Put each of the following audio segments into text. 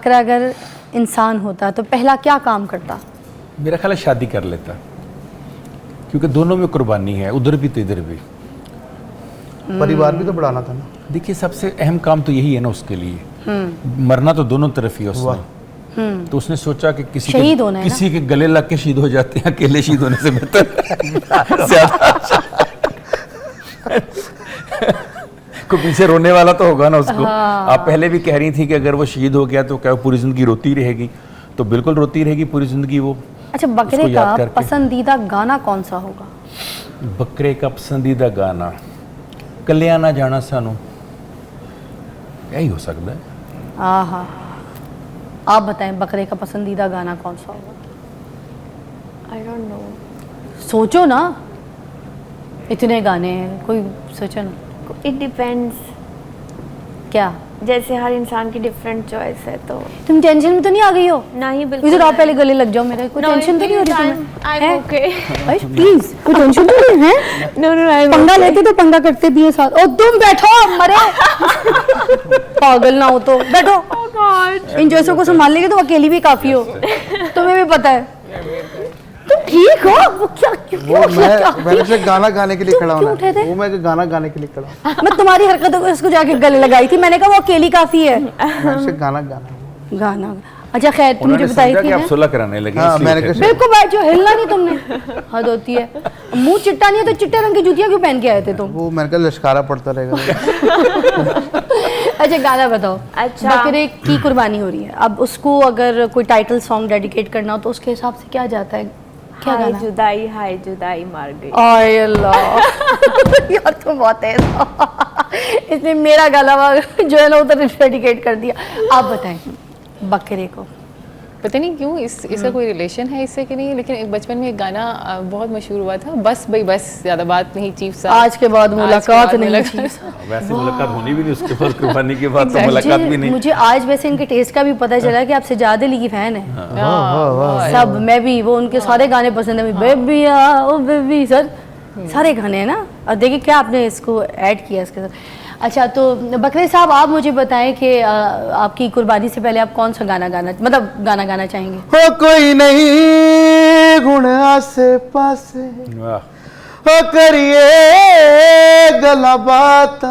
बकरा अगर इंसान होता तो पहला क्या काम करता? मेरा ख्याल है शादी कर लेता, क्योंकि दोनों में कुर्बानी है, उधर भी तो इधर भी। परिवार भी तो बढ़ाना था ना। देखिए सबसे अहम काम तो यही है ना उसके लिए, मरना तो दोनों तरफ ही है उसने। तो उसने सोचा कि किसी के गले लग के शहीद हो जाते हैं, अकेले शहीद होने से बेहतर ज्यादा को पीछे रोने वाला तो होगा ना उसको। आप पहले भी कह रही थी कि अगर वो शहीद हो गया तो क्या पूरी जिंदगी रोती रहेगी? तो बिल्कुल रोती रहेगी पूरी जिंदगी वो। अच्छा, बकरे का पसंदीदा गाना कौन सा होगा? बकरे का पसंदीदा गाना कलिया ना जाना सानू, यही हो सकता है। आहा, आप बताएं बकरे का पसंदीदा गाना कौन सा होगा? आई डोंट नो, सोचो ना, इतने गाने हैं, कोई सोचो ना। It depends. क्या? जैसे हर इंसान की डिफरेंट चॉइस है। तो तुम टेंशन में तो नहीं आ गई हो? नहीं, बिल्कुल इधर आप पहले गले लग जाओ मेरे। कोई टेंशन तो नहीं हो रही तुम्हें? I am okay. प्लीज, कोई टेंशन तो नहीं है? नो नो, आई पंगा लेते तो पंगा करते भी है साथ। ओ तुम बैठो, मरे पागल ना हो तो बैठो। इन जैसों को संभालने के तो अकेली भी काफी हो, तुम्हें भी पता है। तुम ठीक हो? वो क्या मैंने से गाना गाने के लिए खड़ा होना। वो मैं गाना गाने के लिए खड़ा। मैं तुम्हारी हरकतों को इसको जाके गले लगाई थी, मैंने कहा वो अकेली काफी है। मैंने से गाना। अच्छा खैर, तुम मुझे बताई थी आप सुलह कराने लगे। हाँ, मैंने कहा बिल्कुल बैठ जाओ, हिलना नहीं तुमने, हद होती है। मुंह चिट्टा नहीं है तो चिट्टे रंग की जूतियां क्यों पहन के आए थे तुम? वो मैंने कहा लश्कारा पड़ता रहेगा। अच्छा गाना बताओ। अच्छा, बकरे की कुर्बानी हो रही है, अब उसको अगर कोई टाइटल सॉन्ग डेडिकेट करना हो तो उसके हिसाब से क्या जाता है? क्या हाय गाना? जुदाई मार गई। आय अल्लाह यार तुम बहुत तेज हो। इसने मेरा गाना जो है ना उधर डेडिकेट कर दिया। आप बताएं बकरे को। पता नहीं क्यों इसका कोई रिलेशन है इससे कि नहीं, लेकिन एक बचपन में एक गाना बहुत मशहूर हुआ था, बस भाई बस, ज्यादा बात नहीं चीफ साहब, आज के बाद मुलाकात नहीं। वैसे मुलाकात होनी भी नहीं उसके बाद, कुर्बानी के बाद तो मुलाकात भी नहीं। मुझे आज वैसे इनके टेस्ट का भी पता चला कि आप सजाद अली की फैन है। सब, मैं भी, वो उनके सारे गाने पसंद है। बेबी ओ बेबी, सर सारे गाने हैं ना। और देखिए क्या आपने इसको ऐड किया इसके साथ। अच्छा तो बकरे साहब आप मुझे बताएं कि आपकी कुर्बानी से पहले आप कौन सा गाना गाना चाहेंगे? हो कोई नहीं गुण आसे पासे, हो करिए गला बात,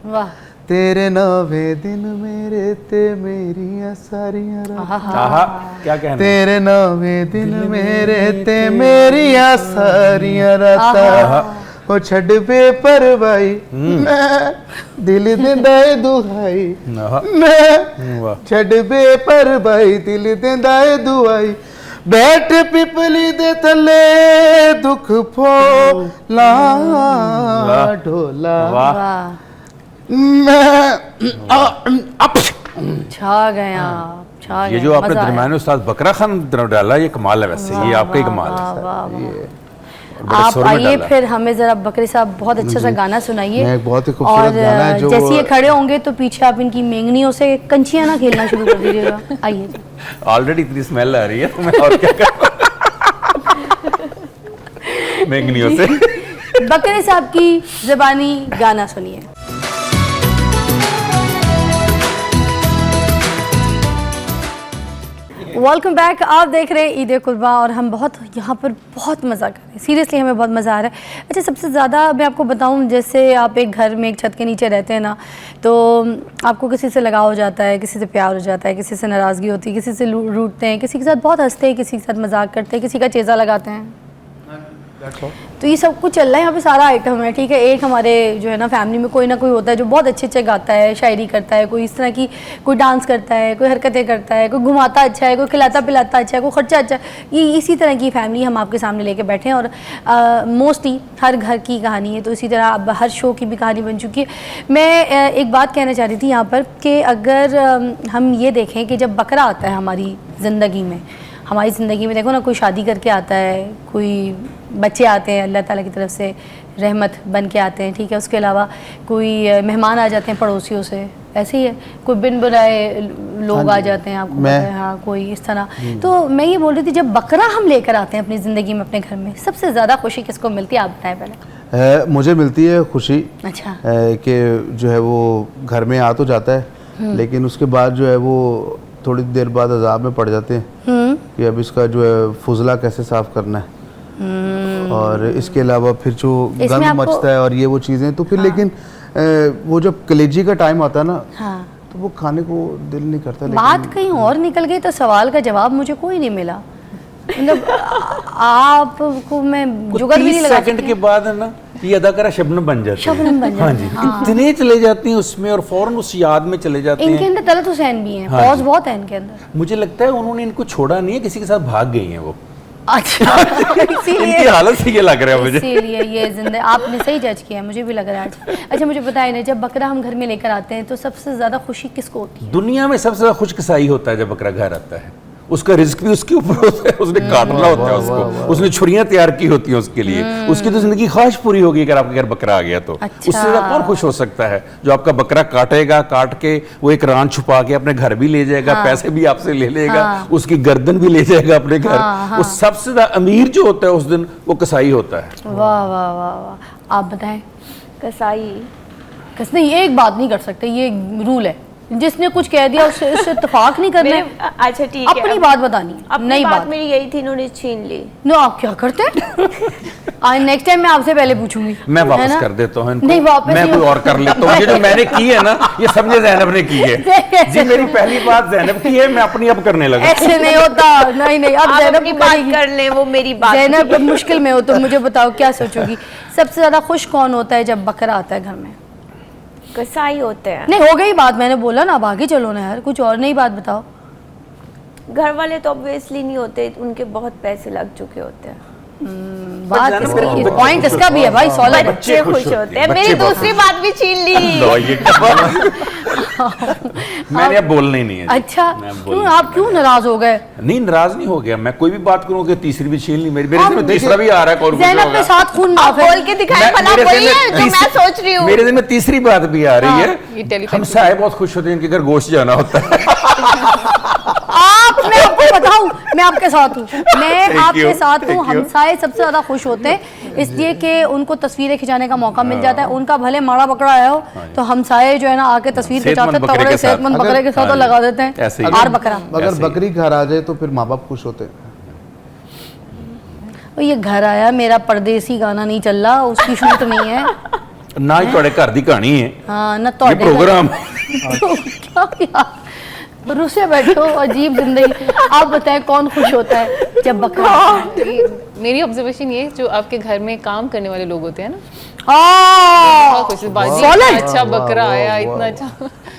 वाह, तेरे नवे दिन मेरे ते मेरिया सारियां रातां, क्या कहना? तेरे नवे दिन मेरे ते मेरिया सारियां रातां, ओ छड़ बे परवाई मैं दिल दिंदा ए दुहाई, मैं छड़ बे परवाई दिल दिंदा ए दुहाई, बैठ पिपली दे थले दुख फोला ढोला, छा गया। ये जो आपने दरमियान में उस्ताद बकरा खान डाला, ये कमाल है। वैसे ये आपका ही कमाल है। आप आइए फिर हमें जरा बकरे साहब बहुत अच्छा सा गाना सुनाइए। बहुत ही खूबसूरत गाना है। जो जैसे ये खड़े होंगे तो पीछे आप इनकी मेंगनियों से कंचियां ना खेलना शुरू कर दीजिएगा। आइए। ऑलरेडी इतनी स्मेल आ रही है तो मैं और क्या करूं? मेंगनियों से। बकरे साहब की ज़बानी गाना सुनिए। Welcome back. आप देख रहे हैं ईद कुर्बा और हम यहाँ पर बहुत मज़ा कर रहे हैं। सीरियसली हमें बहुत मज़ा आ रहा है। अच्छा, सबसे ज़्यादा मैं आपको बताऊँ, जैसे आप एक घर में एक छत के नीचे रहते हैं ना, तो आपको किसी से लगाव हो जाता है, किसी से प्यार हो जाता है, किसी से नाराज़गी होती है, किसी से रूठते हैं, किसी के साथ बहुत हंसते हैं, किसी के साथ मजाक करते हैं, किसी का चेज़ा लगाते हैं। तो ये सब कुछ चल रहा है यहाँ पे, सारा आइटम है, ठीक है। एक हमारे जो है ना फैमिली में कोई ना कोई होता है जो बहुत अच्छे गाता है, शायरी करता है, कोई इस तरह की, कोई डांस करता है, कोई हरकतें करता है, कोई घुमाता अच्छा है, कोई खिलाता पिलाता अच्छा है, कोई खर्चा अच्छा है। ये इसी तरह की फैमिली हम आपके सामने लेके बैठे हैं और मोस्टली हर घर की कहानी है, तो इसी तरह अब हर शो की भी कहानी बन चुकी है। मैं एक बात कहना चाह रही थी यहाँ पर कि अगर हम ये देखें कि जब बकरा आता है हमारी ज़िंदगी में, देखो ना, कोई शादी करके आता है, कोई बच्चे आते हैं अल्लाह ताला की तरफ से रहमत बन के आते हैं, ठीक है। उसके अलावा कोई मेहमान आ जाते हैं पड़ोसियों से, ऐसे ही है, कोई बिन बुलाए लोग आ जाते हैं, आपको पता है, हाँ, कोई इस तरह। तो मैं ये बोल रही थी, जब बकरा हम लेकर आते हैं अपनी ज़िंदगी में, अपने घर में, सबसे ज़्यादा खुशी किसको मिलती है? आप बताएं पहले। मुझे मिलती है खुशी। अच्छा। कि जो है वो घर में आ तो जाता है, लेकिन उसके बाद जो है वो थोड़ी देर बाद अजाब में पड़ जाते हैं कि अब इसका जो है फुजला कैसे साफ करना है, और इसके अलावा फिर जो गंद मचता है और ये वो चीज़ें, तो फिर लेकिन वो जब कलेजी का टाइम आता है ना, तो वो खाने को दिल नहीं करता। बात कहीं और निकल गई तो सवाल का जवाब मुझे कोई नहीं मिला। मतलब आपको मैं जुगाड़ भी नहीं लगा 30 सेकंड के बाद है ना ये अदाकारा शबनम बन जाती है। शबनम बन जाती है। हाँ जी, इतने चले जाती हैं उसमें और फौरन उस याद में चले जाते इनके हैं। अंदर तलत हुसैन भी हैं, हाँ पॉज जी। बहुत है इनके अंदर। मुझे लगता है उन्होंने इनको छोड़ा नहीं है, किसी के साथ भाग गई हैं वो। अच्छा इनकी इसीलिए हालत से ये लग रहा है मुझे। इसीलिए ये जिंदगी आपने सही जज किया, मुझे भी लग रहा है आज। अच्छा मुझे बताइए ना, जब बकरा हम घर में लेकर आते हैं तो सबसे ज्यादा खुशी किसको होती है? दुनिया में सबसे ज्यादा खुशकसाई होता है जब बकरा घर आता है। उसका रिस्क भी उसके ऊपर होता है, उसने काटना होता है उसको, उसने छुरियां तैयार की होती हैं उसके लिए। उसकी तो जिंदगी ख्वाहिश पूरी होगी अगर आपके घर बकरा आ गया तो। अच्छा। उससे ज्यादा कौन खुश हो सकता है? जो आपका बकरा काटेगा, काट के वो एक रान छुपा के अपने घर भी ले जाएगा, पैसे भी आपसे ले लेगा, उसकी गर्दन भी ले जाएगा अपने घर। वो सबसे ज्यादा अमीर जो होता है उस दिन वो कसाई होता है। वाह वाह वाह वाह। आप बताएं। कसाई नहीं, ये एक बात नहीं कर सकते, ये रूल है, जिसने कुछ कह दिया उससे इत्तेफाक नहीं करना है। अच्छा ठीक है, अपनी बात बतानी है, अपनी नई बात मेरी यही थी, इन्होंने छीन ली। नो आप क्या करते हैं? नेक्स्ट टाइम मैं आपसे पहले पूछूंगी। मैं है वापस ना? कर देता हूँ इनको। नहीं वापस मैं नहीं। कोई और कर लेता हूँ। ये जो मैंने की है ना, ये समझे जैनब ने की है जी। मेरी पहली बात जैनब की है, मैं अपनी अब करने लगा। ऐसे नहीं होता। नहीं अब आप जैनब अपनी बात कर लें, वो मेरी बात जैनब मुश्किल में हो तो मुझे बताओ क्या सोचोगी? सबसे ज्यादा खुश कौन होता है जब बकरा आता है घर में? कसाई होते हैं। नहीं हो गई बात, मैंने बोला ना, अब आगे चलो ना यार, कुछ और नई बात बताओ। घर वाले तो ऑब्वियसली नहीं होते, उनके बहुत पैसे लग चुके होते हैं। बात इसका पॉइंट इसका भी है भाई, सॉलिड। बच्चे खुश होते हैं। मेरी बच्चे बहुत दूसरी बात भी छीन ली। लो, ये मैंने अब बोलना ही नहीं है। अच्छा मैं क्यों, बोलना आप क्यों नाराज हो गए? नहीं, नाराज नहीं हो गया मैं। कोई भी बात करूँ कि तीसरी भी छीन ली मेरी, मेरे दिन में तीसरा भी आ रहा है। और कुछ जैनब होगा। के साथ खून माफ है। बोल के दिखाए भला, वही है जो मैं सोच रही हूँ। मेरे दिन में तीसरी बात भी आ रही ये है। टेलीपैथी। हम साहे बहुत खुश होते हैं, इनके घर गोश्त जाना होता है। मैं आपको बताऊं, मैं आपके साथ हूँ, मैं Thank आपके you, साथ हूँ। thank you. हमसाए सबसे ज्यादा खुश होते हैं इसलिए कि उनको तस्वीरें खिंचाने का मौका मिल जाता है। उनका भले माड़ा बकरा आया हो तो हमसाए जो है ना आके तस्वीर खिंचाते हैं, तगड़े सेहतमंद बकरे के साथ और लगा देते ऐसे हैं ही। आर बकरा। अगर बकरी घर आ जाए तो फिर माँ बाप खुश होते हैं। और ये घर आया, मेरा परदेसी गाना नहीं चल रहा, उसकी शूट नहीं है। ना ही थोड़े घर की कहानी है हाँ न ये तो प्रोग्राम। क्या यार, रुसे बैठो, अजीब जिंदगी। आप बताएं कौन खुश होता है जब बकरा आता है? मेरी ऑब्जर्वेशन ये है, जो आपके घर में काम करने वाले लोग होते हैं ना, हाँ, बहुत खुश, बाजी Solid. इतना अच्छा बकरा आया, इतना अच्छा।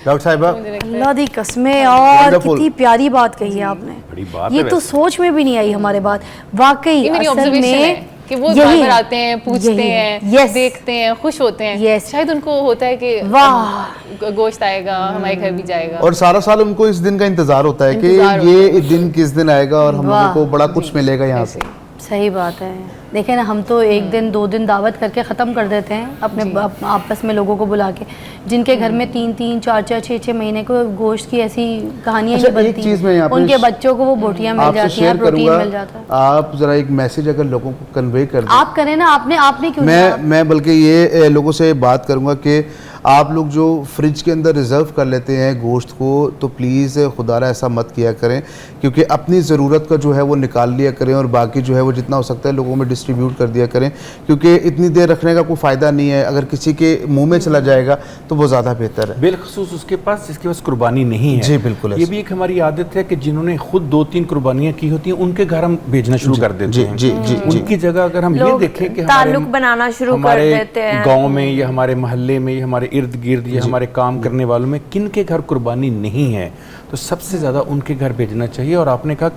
डॉक्टर साहिबा, मुझे लगता है अल्लाह दी कसमें, और Wonderful. कितनी प्यारी बात कही है आपने। बड़ी बात ये है तो वैसे। सोच में भी नहीं आई हमारे बात, वाकई ये मेरी असल ऑब्जर्वेशन है में कि वो यही बार है, बार आते हैं, पूछते यही है। हैं, Yes. देखते हैं, खुश होते हैं। Yes. शायद उनको होता है कि वाह। गोश्त आएगा, हमारे घर भी जाएगा। और सारा साल उनको इस दिन का इंतजार होता है कि इंतजार ये दिन किस दिन आएगा और हम वाह। लोगों को बड़ा कुछ मिलेगा यहाँ से। सही बात है। देखें ना, हम तो एक दिन 2 दिन दावत करके ख़त्म कर देते हैं अपने आपस में लोगों को बुला के, जिनके घर में 3-3, 4-4, 6-6 महीने को गोश्त की ऐसी कहानियां अच्छा, नहीं एक बनती। चीज़ मैं यहाँ पे उनके बच्चों को वो बोटियां मिल आपसे जाती हैं, शेयर प्रोटीन करूंगा। मिल जाता है। आप जरा एक मैसेज अगर लोगों को कन्वे कर दें। आप करें ना, आपने क्यों नहीं कहा? मैं बल्कि ये लोगों से बात करूंगा कि आप लोग जो फ्रिज के अंदर रिज़र्व कर लेते हैं गोश्त को, तो प्लीज़ खुदारा ऐसा मत किया करें, क्योंकि अपनी ज़रूरत का जो है वो निकाल लिया करें और बाकी जो है वो जितना हो सकता है लोगों में डिस्ट्रीब्यूट कर दिया करें, क्योंकि इतनी देर रखने का कोई फ़ायदा नहीं है। अगर किसी के मुंह में चला जाएगा तो वो ज़्यादा बेहतर है। बिलखसूस उसके पास जिसके पास कुर्बानी नहीं है। जी, बिल्कुल ये भी एक हमारी आदत है कि जिन्होंने खुद 2-3 कुर्बानियां की होती हैं उनके घर हम भेजना शुरू कर देते हैं। जी, जी, जी। उनकी जगह अगर हम ये लोग देखें कि ताल्लुक बनाना शुरू कर देते हैं। गांव में या हमारे मोहल्ले में या हमारे इर्द गिर्द या हमारे काम करने वालों में किन के घर कुर्बानी नहीं है, तो सबसे ज्यादा उनके घर भेजना चाहिए। और आपने कहा कि